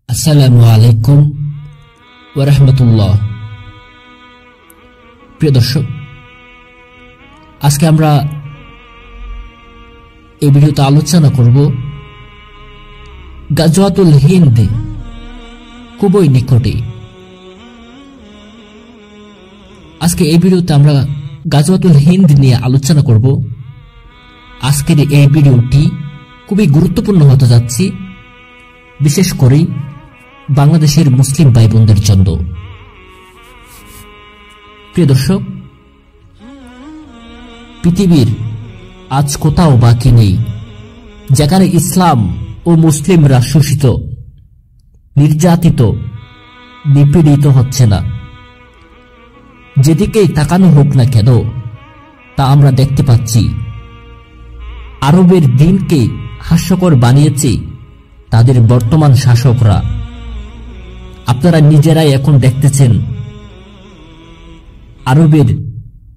আসসালামু আলাইকুম ওয়া রাহমাতুল্লাহ। প্রিয় দর্শক, আজকে আমরা এই ভিডিওতে আলোচনা করব গাজওয়াতুল হিন্দ খুবই নিকটে। আজকে এই ভিডিওতে আমরা গাজওয়াতুল হিন্দ নিয়ে আলোচনা করব। আজকের এই ভিডিওটি খুবই গুরুত্বপূর্ণ হতে যাচ্ছে, বিশেষ করে বাংলাদেশের মুসলিম ভাই বোনদের জন্য। প্রিয় দর্শক, পৃথিবীর আজ কোথাও বাকি নেই যেখানে ইসলাম ও মুসলিমরা শোষিত, নির্যাতিত, নিপীড়িত হচ্ছে না। যেদিকেই তাকানো হোক না কেন, তা আমরা দেখতে পাচ্ছি। আরবের দিনকে হাস্যকর বানিয়েছে তাদের বর্তমান শাসকরা। আপনারা নিজেরাই এখন দেখতেছেন আরবের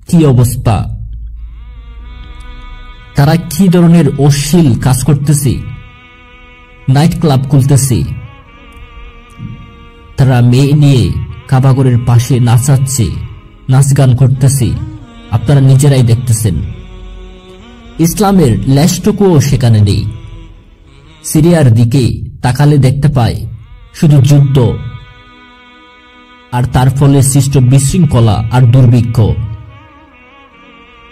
কি অবস্থা, তারা কি ধরনের অশ্লীল কাজ করতেছে, নাইট ক্লাব খুলতেছে, তারা মেয়ে নিয়ে কাবাগরের পাশে নাচাচ্ছে, নাচ গান করতেছে। আপনারা নিজেরাই দেখতেছেন। ইসলামের লেশটুকুও সেখানে নেই। সিরিয়ার দিকে তাকালে দেখতে পায় শুধু যুদ্ধ, আর তার ফলে সৃষ্ট বিশৃঙ্খলা আর দুর্ভিক্ষ।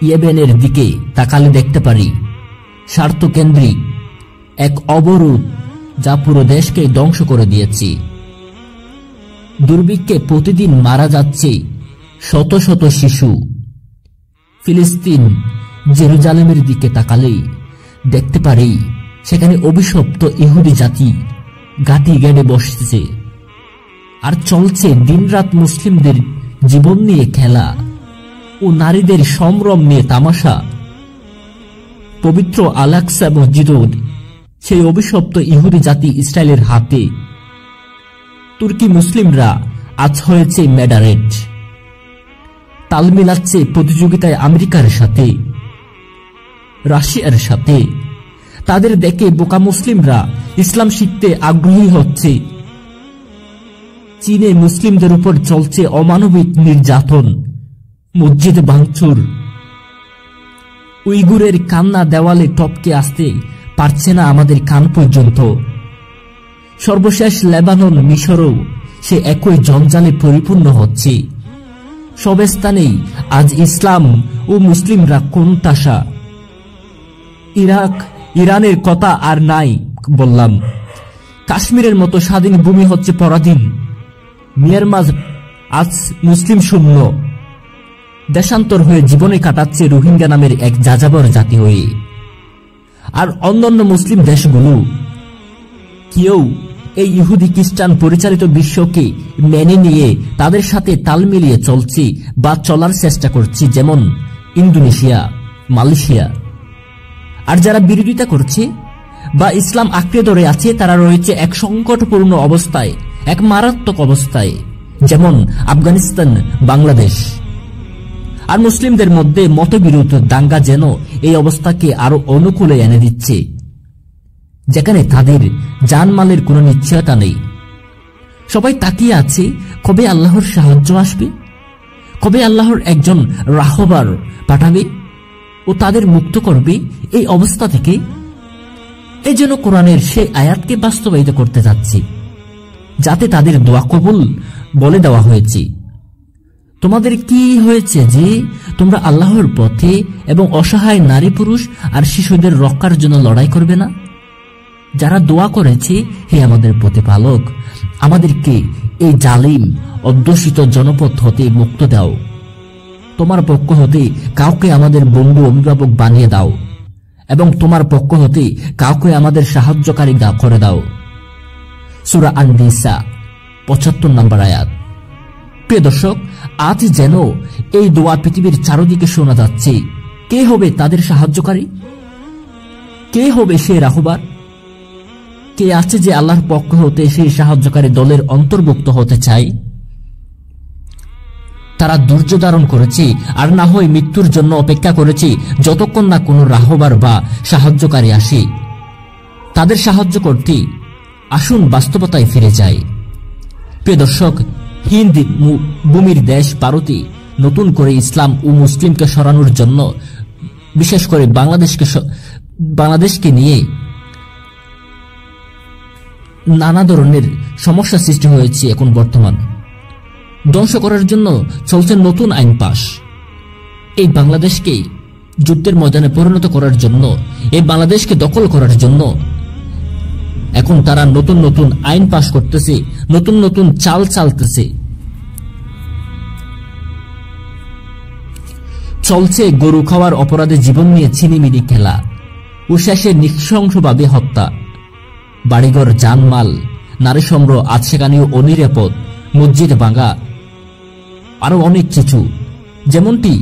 ইয়েমেনের দিকে তাকালে দেখতে পারি স্বার্থকেন্দ্রিক এক অবরোধ, যা পুরো দেশকে ধ্বংস করে দিয়েছে। দুর্ভিক্ষে প্রতিদিন মারা যাচ্ছে শত শত শিশু। ফিলিস্তিন, জেরুজালেমের দিকে তাকালেই দেখতে পারি সেখানে অভিশপ্ত ইহুদি জাতি গাঁটি গেড়ে বসতেছে, আর চলছে দিনরাত মুসলিমদের জীবন নিয়ে খেলা ও নারীদের সম্ভ্রম নিয়ে তামাশা। পবিত্র আল-আকসা মসজিদও সেই অভিশপ্ত ইহুদি জাতি ইসরায়েলের হাতে। তুর্কি মুসলিমরা আজ হয়েছে মেডারেট, তাল মিলাচ্ছে প্রতিযোগিতায় আমেরিকার সাথে, রাশিয়ার সাথে। তাদের দেখে বোকা মুসলিমরা ইসলাম শিখতে আগ্রহী হচ্ছে। চীনে মুসলিমদের উপর চলছে অমানবিক নির্যাতন, মসজিদ ভাঙচুর। উইগুরের কান্না দেওয়ালে টপকে আসতে পারছে না আমাদের কান পর্যন্ত। সর্বশেষ লেবানন, মিশরও সে একই জঞ্জালে পরিপূর্ণ হচ্ছে। সব স্থানেই আজ ইসলাম ও মুসলিমরা কোণঠাসা। ইরাক, ইরানের কথা আর নাই বললাম। কাশ্মীরের মতো স্বাধীন ভূমি হচ্ছে পরাধীন। মিয়ানমার আজ মুসলিম শূন্য, দেশান্তর হয়ে জীবনে কাটাচ্ছে রোহিঙ্গা নামের এক যাযাবর জাতি হয়ে। আর অন্যান্য মুসলিম দেশগুলো কেউ এই ইহুদি খ্রিস্টান পরিচালিত বিশ্বকে মেনে নিয়ে তাদের সাথে তাল মিলিয়ে চলছে বা চলার চেষ্টা করছে, যেমন ইন্দোনেশিয়া, মালয়েশিয়া। আর যারা বিরোধিতা করছে বা ইসলাম আঁকড়ে ধরে আছে, তারা রয়েছে এক সংকটপূর্ণ অবস্থায়, এক মারাত্মক অবস্থায়, যেমন আফগানিস্তান, বাংলাদেশ। আর মুসলিমদের মধ্যে মতবিরোধ দাঙ্গা যেন এই অবস্থাকে আরো অনুকূলে এনে দিচ্ছে, যেখানে তাদের জানমালের কোনো নিশ্চয়তা নেই। সবাই তাকিয়ে আছে কবে আল্লাহর সাহায্য আসবে, কবে আল্লাহর একজন রাহবার পাঠাবে ও তাদের মুক্ত করবে এই অবস্থা থেকে। এই জন্য কোরআনের সেই আয়াতকে বাস্তবায়িত করতে যাচ্ছে, যাতে তাদের দোয়া কবুল বলে দেওয়া হয়েছে। তোমাদের কি হয়েছে যে তোমরা আল্লাহর পথে এবং অসহায় নারী, পুরুষ আর শিশুদের রক্ষার জন্য লড়াই করবে না? যারা দোয়া করেছে, হে আমাদের প্রতিপালক, আমাদেরকে এই জালিম অধ্যুষিত জনপদ হতে মুক্ত দাও। তোমার পক্ষ হতে কাউকে আমাদের বন্ধু অভিভাবক বানিয়ে দাও, এবং তোমার পক্ষ হতে কাউকে আমাদের সাহায্যকারী করে দাও। সূরা আন-নিসা ৭৫ নম্বর আয়াত। প্রিয় দর্শক, আজ যেন এই দোয়া পৃথিবীর চারদিকে শোনা যাচ্ছে। কে হবে তাদের সাহায্যকারী? কে হবে সে রাহবার? কে আছে যে আল্লাহর পক্ষ হতে সেই সাহায্যকারী দলের অন্তর্ভুক্ত হতে চায়? তারা ধৈর্য ধারণ করেছে, আর না হয় মৃত্যুর জন্য অপেক্ষা করেছে, যতক্ষণ না কোনো রাহবার বা সাহায্যকারী আসে। তাদের সাহায্য করতে আসুন বাস্তবতায় ফিরে যাই। প্রিয় দর্শক, হিন্দ ভূমির দেশ ভারতে নতুন করে ইসলাম ও মুসলিমকে সরানোর জন্য, বিশেষ করে বাংলাদেশকে নিয়ে নানা ধরনের সমস্যা সৃষ্টি হয়েছে। এখন বর্তমান ধ্বংস করার জন্য চলছে নতুন আইন পাশ। এই বাংলাদেশকে যুদ্ধের ময়দানে পরিণত করার জন্য, এই বাংলাদেশকে দখল করার জন্য এখন তারা নতুন নতুন আইন পাশ করতেছে, নতুন নতুন চাল চালতেছে। চলছে গরু খাওয়ার অপরাধে জীবন নিয়ে ছিনিমিনি খেলা ও শেষে নৃশংসভাবে হত্যা, বাড়িঘর জানমাল, নারী সংগ্রহ, আজসেখানীয় অনিরাপদ, মসজিদ ভাঙা, আরো অনেক কিছু, যেমনটি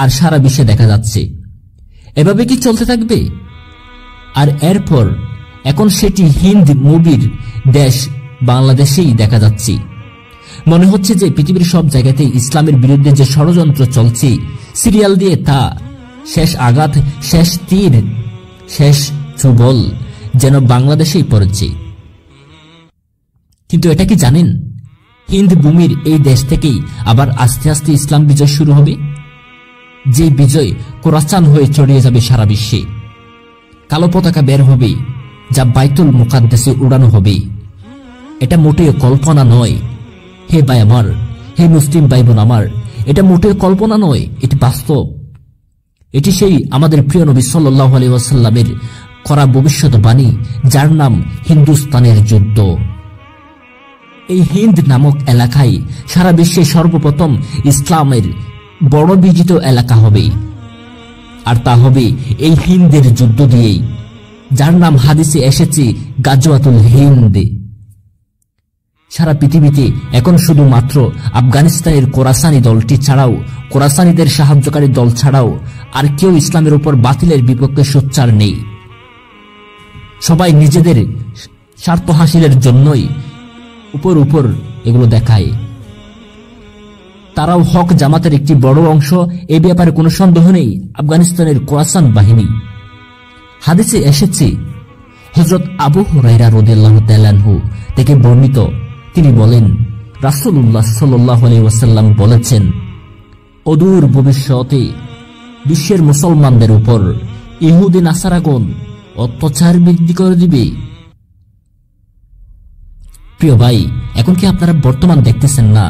আর সারা বিশ্বে দেখা যাচ্ছে। এভাবে কি চলতে থাকবে? আর এরপর এখন সেটি হিন্দ মুভির দেশ বাংলাদেশেই দেখা যাচ্ছে। মনে হচ্ছে যে পৃথিবীর সব জায়গাতেই ইসলামের বিরুদ্ধে যে ষড়যন্ত্র চলছে, সিরিয়াল দিয়ে তা শেষ আঘাত, শেষ তীর, শেষ চুবল যেন বাংলাদেশেই পড়েছে। কিন্তু এটা কি জানেন, হিন্দ ভূমির এই দেশ থেকেই আবার আস্তে আস্তে ইসলাম বিজয় শুরু হবে, যে বিজয় কোরাসান হয়ে ছড়িয়ে যাবে সারা বিশ্বে। কালো পতাকা বের হবে, যা বাইতুল মুকাদ্দাসে উড়ানো হবে। এটা মোটেও কল্পনা নয় হে ভাই আমার, হে মুসলিম ভাই বোন আমার, এটা মোটেও কল্পনা নয়, এটি বাস্তব। এটি সেই আমাদের প্রিয় নবী সাল্লাল্লাহু আলাইহি ওয়াসাল্লামের করা ভবিষ্যৎবাণী, যার নাম হিন্দুস্তানের যুদ্ধ। এই হিন্দ নামক এলাকায় সারা বিশ্বে সর্বপ্রথম ইসলামের বড় বিজিত এলাকা হবে, আর তা হবে এই হিন্দের যুদ্ধ দিয়েই, যার নাম হাদিসে এসেছে গাজওয়াতুল হিন্দ। সারা পৃথিবীতে এখন শুধুমাত্র আফগানিস্তানের কোরাসানি দলটি ছাড়াও, কোরাসানিদের সাহায্যকারী দল ছাড়াও আর কেউ ইসলামের উপর বাতিলের বিপক্ষে সোচ্চার নেই। সবাই নিজেদের স্বার্থ হাসিলের জন্যই উপর উপর এগুলো দেখায়। তারাও হক জামাতের একটি বড় অংশ, এ ব্যাপারে কোনো সন্দেহ নেই। আফগানিস্তানের কোরাসান বাহিনী, হাদিসে এসেছে হযরত আবু হুরায়রা রাদিয়াল্লাহু তাআলা আনহু থেকে বর্ণিত, তিনি বলেন রাসূলুল্লাহ সাল্লাল্লাহু আলাইহি ওয়াসাল্লাম বলেছেন, অদূর ভবিষ্যতে বিশ্বের মুসলমানদের উপর ইহুদি নাসারাগণ অত্যাচার বৃদ্ধি করে দিবে। প্রিয় ভাই, এখন কি আপনারা বর্তমান দেখতেছেন না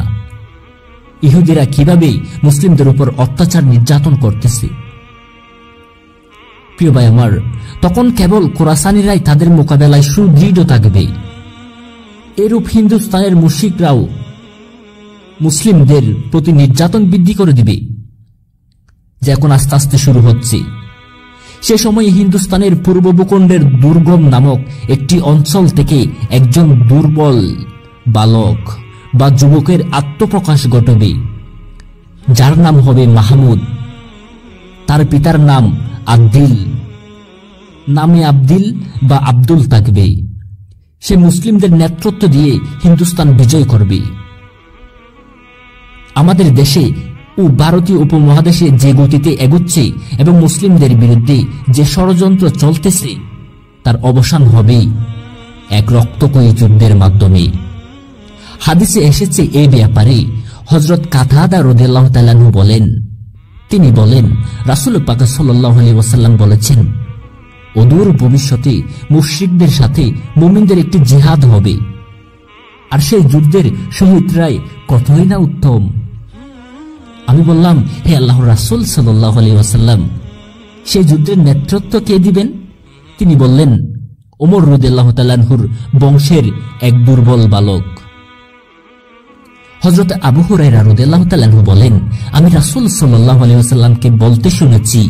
ইহুদিরা কিভাবে মুসলিমদের উপর অত্যাচার নির্যাতন করতেছে? প্রিয় ভাই আমার, তখন কেবল কোরাসানিরাই তাদের মোকাবেলায় সুদৃঢ় থাকবে। এরূপ হিন্দুস্তানের মুশরিকরাও মুসলিমদের প্রতি নির্যাতন বৃদ্ধি করে দিবে, যা এখন আস্তে আস্তে শুরু হচ্ছে। সে সময় হিন্দুস্তানের পূর্ব ভূখণ্ডের দুর্গম নামক একটি অঞ্চল থেকে একজন দুর্বল বালক বা যুবকের আত্মপ্রকাশ ঘটবে, যার নাম হবে মাহমুদ। তার পিতার নাম আব্দিল, নামে আব্দিল বা আব্দুল থাকবে। সে মুসলিমদের নেতৃত্ব দিয়ে হিন্দুস্তান বিজয় করবে। আমাদের দেশে ও ভারতীয় উপমহাদেশে যে গতিতে এগুচ্ছে এবং মুসলিমদের বিরুদ্ধে যে ষড়যন্ত্র চলতেছে, তার অবসান হবে এক রক্তক্ষয়ী যুদ্ধের মাধ্যমে। হাদিসে এসেছে এই ব্যাপারে হযরত কাতাদা রাদিয়াল্লাহু তাআলা আনহু বলেন, তিনি বলেন রাসূল পাক সাল্লাল্লাহু আলাইহি ওয়াসাল্লাম বলেছেন, অদূর ভবিষ্যতে মুশরিকদের সাথে মুমিনদের একটি জিহাদ হবে, আর সেই যুদ্ধের শহীদরাই কতই না উত্তম। আমি বললাম, হে আল্লাহর রাসূল সাল্লাল্লাহু আলাইহি ওয়াসাল্লাম, সেই যুদ্ধের নেতৃত্ব কে দিবেন? তিনি বললেন, ওমর রাদিয়াল্লাহু তাআলা আনহুর বংশের এক দুর্বল বালক। হযরত আবু হুরায়রা রাদিয়াল্লাহু তাআলা আনহু বলেন, আমি রাসূল সাল্লাল্লাহু আলাইহি ওয়াসাল্লামকে বলতে শুনেছি,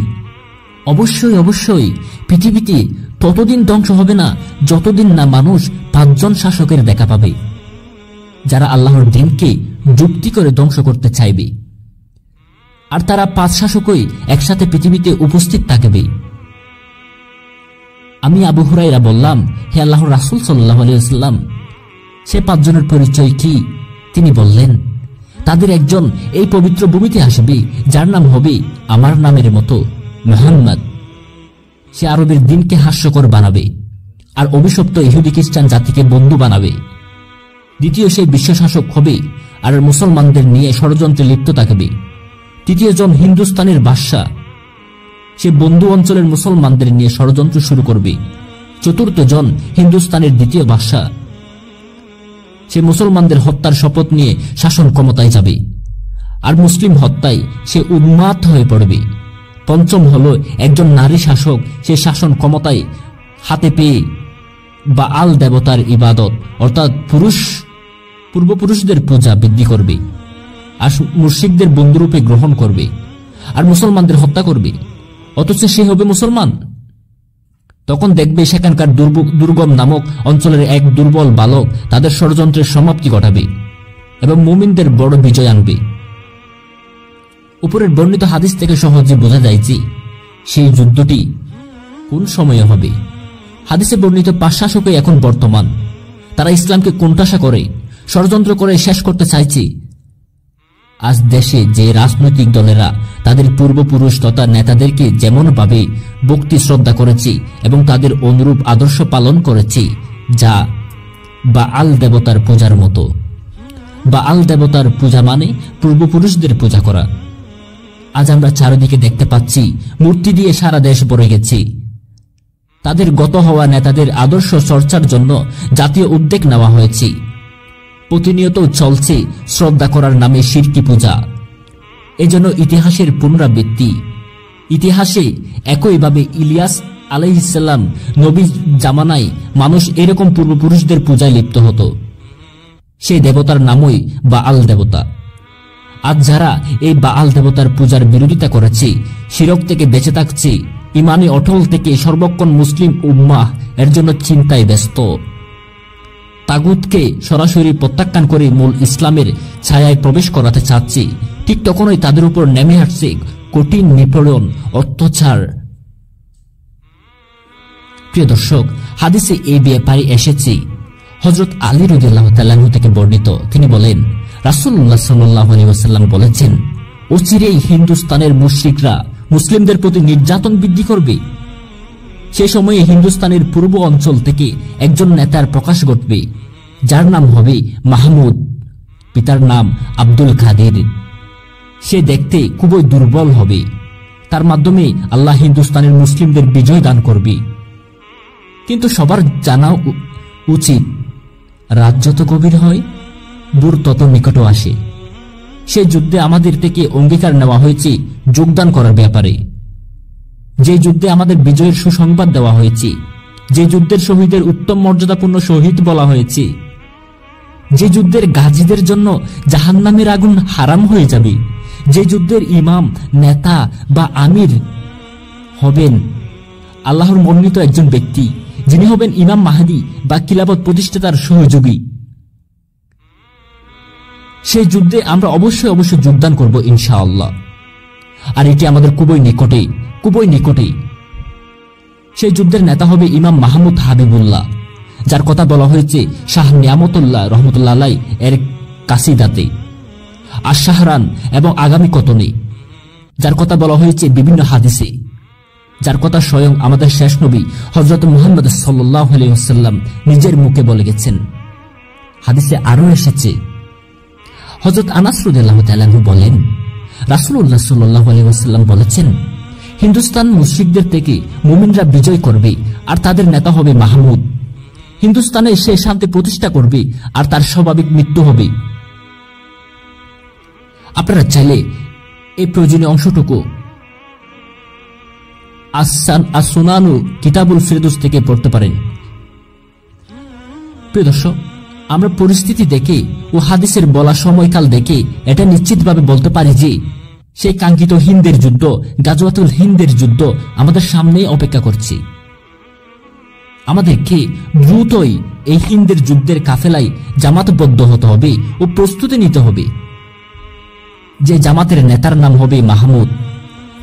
অবশ্যই অবশ্যই পৃথিবীতে ততদিন ধ্বংস হবে না যতদিন না মানুষ 5 জন শাসকের দেখা পাবে, যারা আল্লাহর দ্বীনকে যুক্তি করে ধ্বংস করতে চাইবে, আর তারা 5 শাসকই একসাথে পৃথিবীতে উপস্থিত থাকবে। আমি আবু হুরায়রা বললাম, হে আল্লাহর রাসূল সাল্লাল্লাহু আলাইহি ওয়াসাল্লাম, সে 5 জনের পরিচয় কি? তিনি বললেন, তাদের একজন এই পবিত্র ভূমিতে আসবে, যার নাম হবে আমার নামের মতো মুহাম্মদ। সে আরবের দ্বীনকে হাস্যকর বানাবে, আর অভিশপ্ত ইহুদি খ্রিস্টান জাতিকে বন্ধু বানাবে। দ্বিতীয় সেই বিশ্বশাসক হবে আর মুসলমানদের নিয়ে ষড়যন্ত্রে লিপ্ত থাকবে। তৃতীয় জন হিন্দুস্তানের বাদশা, সে বন্ধু অঞ্চলের মুসলমানদের নিয়ে ষড়যন্ত্র শুরু করবে। চতুর্থ জন হিন্দুস্তানের দ্বিতীয় বাদশা, সে মুসলমানদের হত্যার শপথ নিয়ে শাসন ক্ষমতায় যাবে আর মুসলিম হত্যায় সে উন্মাদ হয়ে পড়বে। পঞ্চম হল একজন নারী শাসক, সে শাসন ক্ষমতায় হাতে পেয়ে বাআল দেবতার ইবাদত অর্থাৎ পূর্বপুরুষদের পূজা বৃদ্ধি করবে আর মুশরিকদের বন্ধুরূপে গ্রহণ করবে আর মুসলমানদের হত্যা করবে, অথচ সে হবে মুসলমান। তখন দেখবে সেখানকার দুর্গম নামক অঞ্চলের এক দুর্বল বালক তাদের ষড়যন্ত্রের সমাপ্তি ঘটাবে এবং মুমিনদের বড় বিজয় আনবে। উপরের বর্ণিত হাদিস থেকে সহজে বোঝা যায় যে সেই যুদ্ধটি কোন সময়ে হবে। হাদিসে বর্ণিত 5 শাসকই এখন বর্তমান। তারা ইসলামকে কোণঠাসা করে ষড়যন্ত্র করে শেষ করতে চাইছে। আজ দেশে যে রাজনৈতিক দলেরা তাদের পূর্বপুরুষ তথা নেতাদেরকে যেমন ভাবে ভক্তি শ্রদ্ধা করেছে এবং তাদের অনুরূপ আদর্শ পালন করেছে, যা বাআল দেবতার পূজার মতো। বাআল দেবতার পূজা মানে পূর্বপুরুষদের পূজা করা। আজ আমরা চারিদিকে দেখতে পাচ্ছি মূর্তি দিয়ে সারা দেশ ভরে গেছে। তাদের গত হওয়া নেতাদের আদর্শ চর্চার জন্য জাতীয় উদ্যোগ নেওয়া হয়েছে। প্রতিনিয়ত চলছে শ্রদ্ধা করার নামে শিরকি পূজা। এজন্য ইতিহাসের পুনরাবৃত্তি। ইতিহাসে একইভাবে ইলিয়াস আলাইহিস সালাম নবী জামানায় মানুষ এরকম পূর্বপুরুষদের পূজায় লিপ্ত হতো। সেই দেবতার নামই বাআল দেবতা। আজ যারা এই বাআল দেবতার পূজার বিরোধিতা করেছে, শিরক থেকে বেঁচে থাকছে, ইমানি অটল থেকে সর্বক্ষণ মুসলিম উম্মাহ এর জন্য চিন্তায় ব্যস্ত। তাগুতকে সরাসরি প্রত্যাখ্যান করে মূল ইসলামের ছায়ায় প্রবেশ করাতে চাচ্ছে, ঠিক তখনই তাদের উপর নেমে আসছে কঠিন নিপীড়ন, অত্যাচার। প্রিয় দর্শক, হাদিসে এই ব্যাপারে এসেছে হযরত আলী রাদিয়াল্লাহু তাআলা আনহু থেকে বর্ণিত। তিনি বলেন, রাসূলুল্লাহ সাল্লাল্লাহু আলাইহি ওয়াসাল্লাম বলেছেন, অচিরেই হিন্দুস্তানের মুশরিকরা মুসলিমদের প্রতি নির্যাতন বৃদ্ধি করবে। সে সময়ে হিন্দুস্তানের পূর্ব অঞ্চল থেকে একজন নেতার প্রকাশ ঘটবে, যার নাম হবে মাহমুদ, পিতার নাম আব্দুল কাদের। সে দেখতে খুবই দুর্বল হবে। তার মাধ্যমে আল্লাহ হিন্দুস্তানের মুসলিমদের বিজয় দান করবে। কিন্তু সবার জানা উচিত, রাত যত গভীর হয় দূর তত নিকট আসে। সেই যুদ্ধে আমাদের থেকে অঙ্গীকার নেওয়া হয়েছে যোগদান করার ব্যাপারে। যে যুদ্ধে আমাদের বিজয়ের সুসংবাদ দেওয়া হয়েছে, যে যুদ্ধের শহীদের উত্তম মর্যাদাপূর্ণ শহীদ বলা হয়েছে, যে যুদ্ধের গাজীদের জন্য জাহান্নামের আগুন হারাম হয়ে যাবে, যে যুদ্ধের ইমাম, নেতা বা আমির হবেন আল্লাহর মনোনীত একজন ব্যক্তি, যিনি হবেন ইমাম মাহদী বা খিলাফত প্রতিষ্ঠাতার সহযোগী, সেই যুদ্ধে আমরা অবশ্যই যোগদান করব ইনশাআল্লাহ। আর এটি আমাদের খুবই নিকটে। সেই যুদ্ধের নেতা হবে ইমাম মাহমুদ হাবিবুল্লাহ, যার কথা বলা হয়েছে শাহ নিয়ামতুল্লাহ রহমতুল্লাহ আলাইহি এর কাসিদাতে আশ-শাহরান এবং আগামী কতনে, যার কথা বলা হয়েছে বিভিন্ন হাদিসে, যার কথা স্বয়ং আমাদের শেষ নবী হযরত মুহাম্মদ সাল্লাল্লাহু আলাইহি ওয়াসাল্লাম নিজের মুখে বলে গেছেন। হাদিসে আরো এসেছে, হযরত আনাস রাদিয়াল্লাহু তাআলা আনহু বলেন, রাসূলুল্লাহ সাল্লাল্লাহু আলাইহি ওয়াসাল্লাম বলেছেন, হিন্দুস্তান মুশরিকদের থেকে মুমিনরা বিজয় করবে আর তাদের নেতা হবে মাহমুদ। হিন্দুস্তানে সে শান্তি প্রতিষ্ঠা করবে আর তার স্বাভাবিক মৃত্যু হবে। আপনারা চাইলে এই প্রয়োজনীয় অংশটুকু as-সুনানু কিতাবুল ফিরদৌস থেকে পড়তে পারেন। প্রিয় দর্শক, আমরা পরিস্থিতি দেখে ও হাদিসের বলা সময়কাল দেখে এটা নিশ্চিতভাবে বলতে পারি যে সেই কাঙ্ক্ষিত হিন্দের যুদ্ধ, গাজওয়াতুল হিন্দের যুদ্ধ আমাদের সামনেই অপেক্ষা করছে। আমাদেরকে দ্রুতই এই হিন্দের যুদ্ধের কাফেলায় জামাতবদ্ধ হতে হবে ও প্রস্তুতি নিতে হবে। যে জামাতের নেতার নাম হবে মাহমুদ,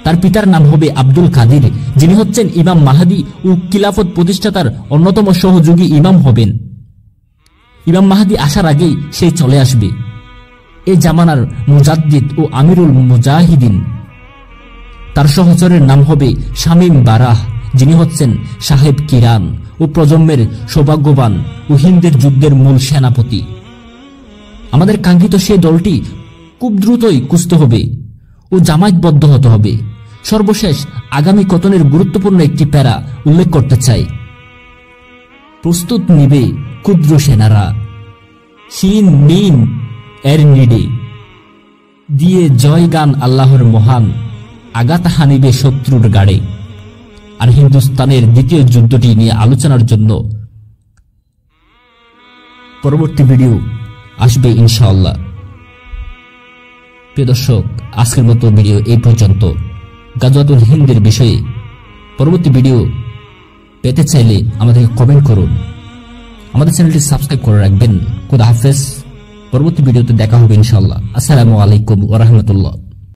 তার পিতার নাম হবে আব্দুল কাদের, যিনি হচ্ছেন ইমাম মাহদী ও খিলাফত প্রতিষ্ঠাতার অন্যতম সহযোগী ইমাম হবেন। ইমাম মাহদী আসার আগেই সে চলে আসবে। এই জামানার মুজাদ্দিদ ও আমিরুল মুজাহিদিন। তার সহচরের নাম হবে শামীম বারাহ যিনি হচ্ছেন সাহেব কিরান ও প্রজন্মের সৌভাগ্যবান ও হিন্দের যুদ্ধের মূল সেনাপতি। আমাদের কাঙ্ক্ষিত সেই দলটি খুব দ্রুতই কুস্ত হবে ও জামায়াতবদ্ধ হতে হবে। সর্বশেষ আগামী কতনের গুরুত্বপূর্ণ একটি প্যারা উল্লেখ করতে চাই। প্রস্তুত নিবে ক্ষুদ্র সেনারা, শিন মিন এর নিডে দিয়ে জয়গান আল্লাহর মহান, আঘাত হানিবে শত্রুর গাড়ে। আর হিন্দুস্তানের দ্বিতীয় যুদ্ধটি নিয়ে আলোচনার জন্য পরবর্তী ভিডিও আসবে ইনশাআল্লাহ। প্রিয় দর্শক, আজকের মতো ভিডিও এই পর্যন্ত। গাজওয়াতুল হিন্দের বিষয়ে পরবর্তী ভিডিও পেতে চাইলে আমাদেরকে কমেন্ট করুন, আমাদের চ্যানেলটি সাবস্ক্রাইব করে রাখবেন। খোদা হাফেজ। পরবর্তী ভিডিওতে দেখা হবে ইনশাআল্লাহ। আসসালামু আলাইকুম ওয়া রাহমাতুল্লাহ।